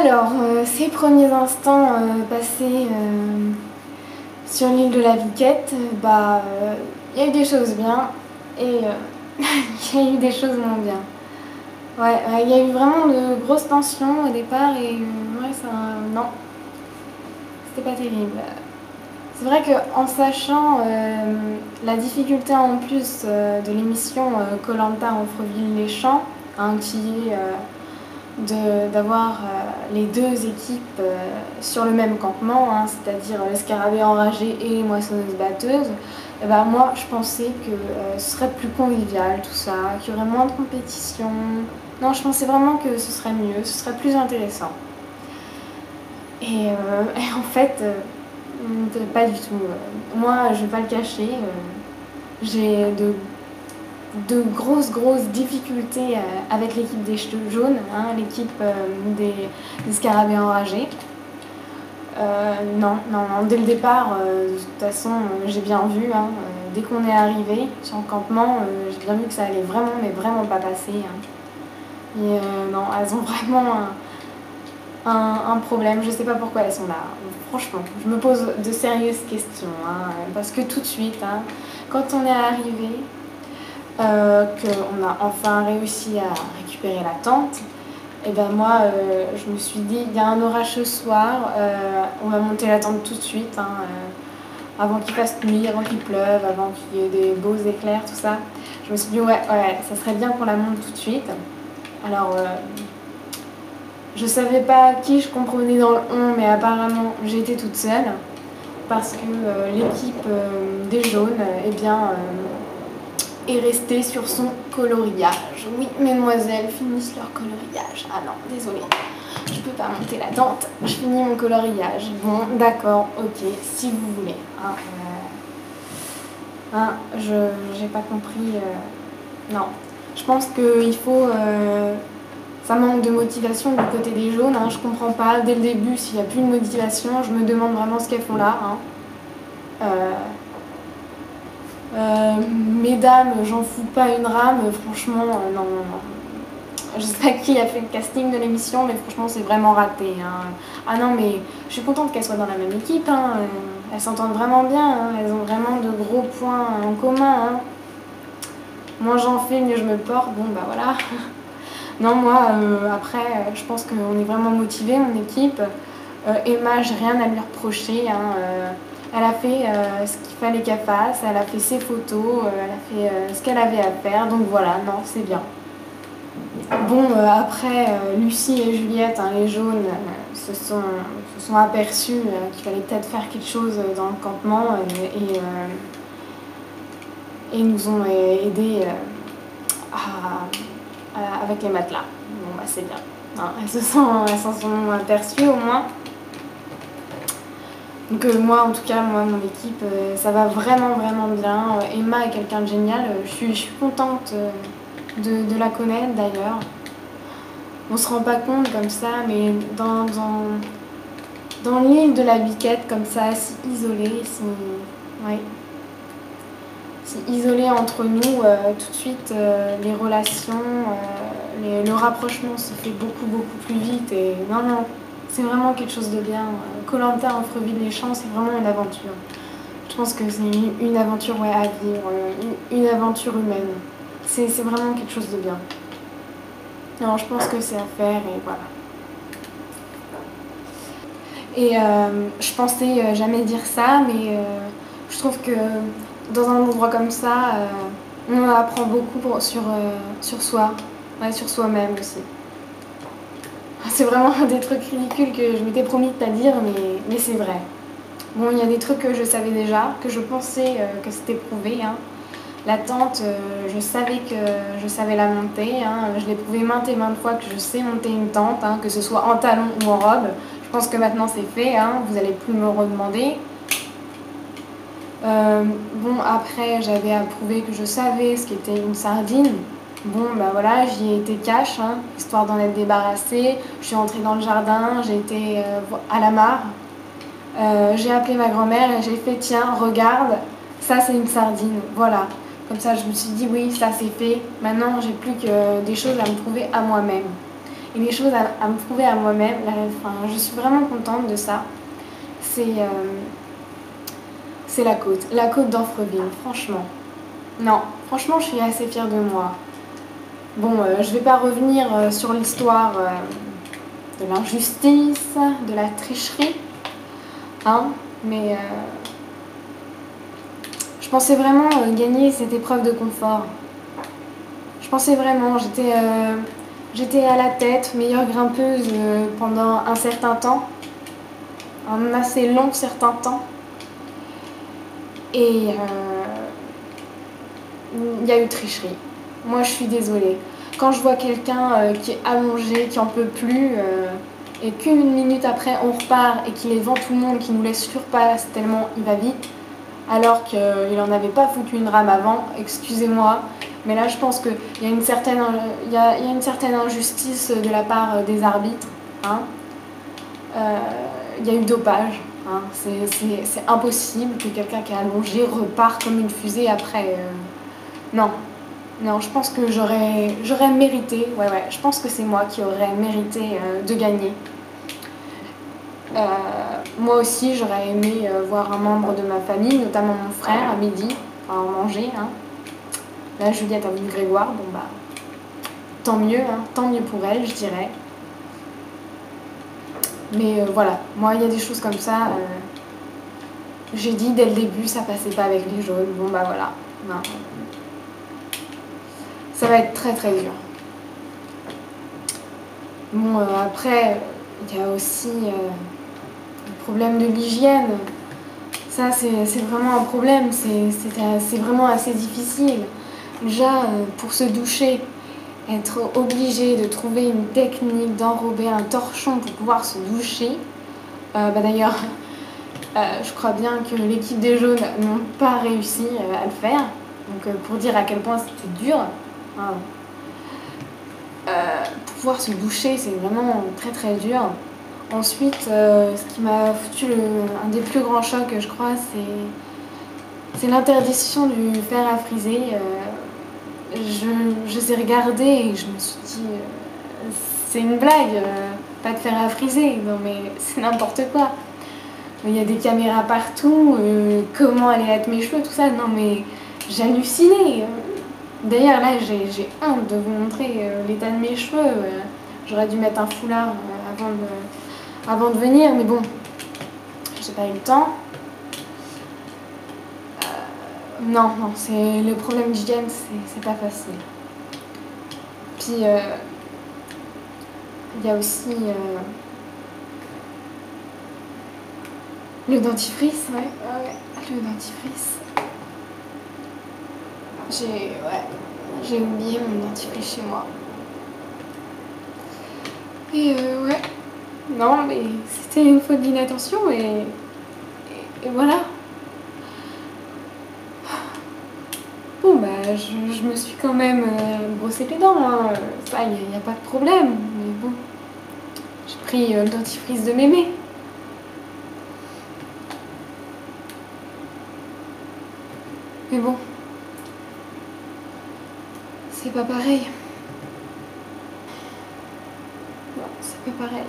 Alors, ces premiers instants passés sur l'île de la Viquette, il y a eu des choses bien et il y a eu des choses moins bien. Ouais, il y a eu vraiment de grosses tensions au départ et ouais, ça, non, c'était pas terrible. C'est vrai qu'en sachant la difficulté en plus de l'émission koh Amfreville-les-Champs, hein, qui est d'avoir les deux équipes sur le même campement, hein, c'est-à-dire les scarabées enragés et les moissonneuses batteuses, et ben moi je pensais que ce serait plus convivial tout ça, qu'il y aurait moins de compétition. Non, je pensais vraiment que ce serait mieux, ce serait plus intéressant. Et en fait, pas du tout. Moi, je vais pas le cacher, j'ai de grosses difficultés avec l'équipe des cheveux jaunes, hein, l'équipe des scarabées enragés. Non, dès le départ, de toute façon, j'ai bien vu, hein, dès qu'on est arrivé sur le campement, j'ai bien vu que ça allait vraiment, mais vraiment pas passer. Hein. Et non, elles ont vraiment un problème, je sais pas pourquoi elles sont là. Franchement, je me pose de sérieuses questions, hein, parce que tout de suite, hein, quand on est arrivé, qu'on a enfin réussi à récupérer la tente, et ben moi je me suis dit il y a un orage ce soir, on va monter la tente tout de suite, hein, avant qu'il fasse nuit, avant qu'il pleuve, avant qu'il y ait des beaux éclairs, tout ça. Je me suis dit ouais, ça serait bien qu'on la monte tout de suite. Alors je savais pas qui je comprenais dans le on, mais apparemment j'étais toute seule parce que l'équipe des jaunes est restée sur son coloriage. Oui, mesdemoiselles finissent leur coloriage. Ah non, désolée, je peux pas monter la tente, je finis mon coloriage. Bon, d'accord, ok, si vous voulez. J'ai pas compris. Non, je pense qu'il faut. Ça manque de motivation du côté des jaunes. Hein, je comprends pas. Dès le début, s'il n'y a plus de motivation, je me demande vraiment ce qu'elles font là. Hein. Mesdames, j'en fous pas une rame, franchement, non. Je sais pas qui a fait le casting de l'émission, mais franchement, c'est vraiment raté. Hein. Ah non, mais je suis contente qu'elles soient dans la même équipe. Hein. Elles s'entendent vraiment bien, hein. Elles ont vraiment de gros points en commun. Hein. Moins j'en fais, mieux je me porte. Bon, bah voilà. Non, moi, après, je pense qu'on est vraiment motivés, mon équipe. Emma, j'ai rien à lui reprocher. Hein. Elle a fait ce qu'il fallait qu'elle fasse, elle a fait ses photos, elle a fait ce qu'elle avait à faire, donc voilà, non, c'est bien. Bon, après, Lucie et Juliette, hein, les jaunes, se sont aperçus qu'il fallait peut-être faire quelque chose dans le campement et nous ont aidés avec les matelas. Bon, bah c'est bien. Hein, elles s'en sont aperçues au moins. Donc moi, en tout cas, mon équipe, ça va vraiment bien. Emma est quelqu'un de génial. Je suis contente de la connaître d'ailleurs. On se rend pas compte comme ça, mais dans l'île de la Biquette, comme ça, si isolée, si isolée entre nous, tout de suite, les relations, le rapprochement se fait beaucoup plus vite. Et non, c'est vraiment quelque chose de bien. Koh Amfreville-les-Champs, c'est vraiment une aventure. Je pense que c'est une aventure à vivre, une aventure humaine. C'est vraiment quelque chose de bien. Non, je pense que c'est à faire et voilà. Et je pensais jamais dire ça, mais je trouve que dans un endroit comme ça, on apprend beaucoup sur soi, ouais, sur soi-même aussi. C'est vraiment des trucs ridicules que je m'étais promis de pas dire, mais c'est vrai. Bon, il y a des trucs que je savais déjà, que je pensais que c'était prouvé. Hein. La tente, je savais que je savais la monter. Hein. Je l'ai prouvé maintes et maintes fois que je sais monter une tente, hein, que ce soit en talons ou en robe. Je pense que maintenant c'est fait, hein. Vous n'allez plus me redemander. Bon, après, j'avais à prouver que je savais ce qu'était une sardine. Bon, bah voilà, j'y ai été cash, hein, histoire d'en être débarrassée. Je suis entrée dans le jardin, j'ai été à la mare. J'ai appelé ma grand-mère et j'ai fait tiens, regarde, ça c'est une sardine, voilà. Comme ça, je me suis dit oui, ça c'est fait. Maintenant, j'ai plus que des choses à me prouver à moi-même. et des choses à me prouver à moi-même. Enfin, je suis vraiment contente de ça. C'est la côte d'Amfreville, franchement. Non, franchement, je suis assez fière de moi. Bon, je vais pas revenir sur l'histoire de l'injustice, de la tricherie, hein, mais je pensais vraiment gagner cette épreuve de confort. Je pensais vraiment, j'étais à la tête, meilleure grimpeuse pendant un certain temps, un assez long certain temps. Et il y a eu tricherie. Moi, je suis désolée. Quand je vois quelqu'un qui est allongé, qui en peut plus, et qu'une minute après on repart et qu'il est devant tout le monde, qui nous laisse sur place tellement il va vite, alors qu'il n'en avait pas foutu une rame avant, excusez-moi, mais là je pense qu'il y a une certaine injustice de la part des arbitres. Hein. Il y a eu dopage. Hein. C'est impossible que quelqu'un qui est allongé repart comme une fusée après. Non. Non, je pense que j'aurais mérité, ouais, je pense que c'est moi qui aurais mérité de gagner. Moi aussi, j'aurais aimé voir un membre de ma famille, notamment mon frère, à midi, enfin manger. Hein. Là, Juliette a vu Grégoire, bon bah, tant mieux pour elle, je dirais. Mais voilà, moi, il y a des choses comme ça. J'ai dit dès le début, ça passait pas avec les jaunes, bon bah voilà. Non. Ça va être très très dur. Bon, après, il y a aussi le problème de l'hygiène. Ça, c'est vraiment un problème, c'est vraiment assez difficile. Déjà, pour se doucher, être obligé de trouver une technique d'enrober un torchon pour pouvoir se doucher. D'ailleurs, je crois bien que l'équipe des jaunes n'ont pas réussi à le faire. Donc, pour dire à quel point c'était dur. Hein. Pour pouvoir se doucher, c'est vraiment très très dur. Ensuite, ce qui m'a foutu un des plus grands chocs, je crois, c'est l'interdiction du fer à friser. Je les ai regardés et je me suis dit, c'est une blague, pas de fer à friser, non mais c'est n'importe quoi. Il y a des caméras partout, comment allaient être mes cheveux, tout ça, non mais j'hallucinais. D'ailleurs là j'ai honte de vous montrer l'état de mes cheveux. J'aurais dû mettre un foulard avant de venir, mais bon, j'ai pas eu le temps. Non, c'est le problème d'hygiène, c'est pas facile. Puis il y a aussi le dentifrice, ouais, le dentifrice. J'ai oublié mon dentifrice chez moi. Et ouais, non, mais c'était une faute d'inattention et voilà. Bon, bah, je me suis quand même brossé les dents, hein. Ça, il n'y a pas de problème, mais bon, j'ai pris le dentifrice de mémé. Mais bon, c'est pas pareil. Non, c'est pas pareil.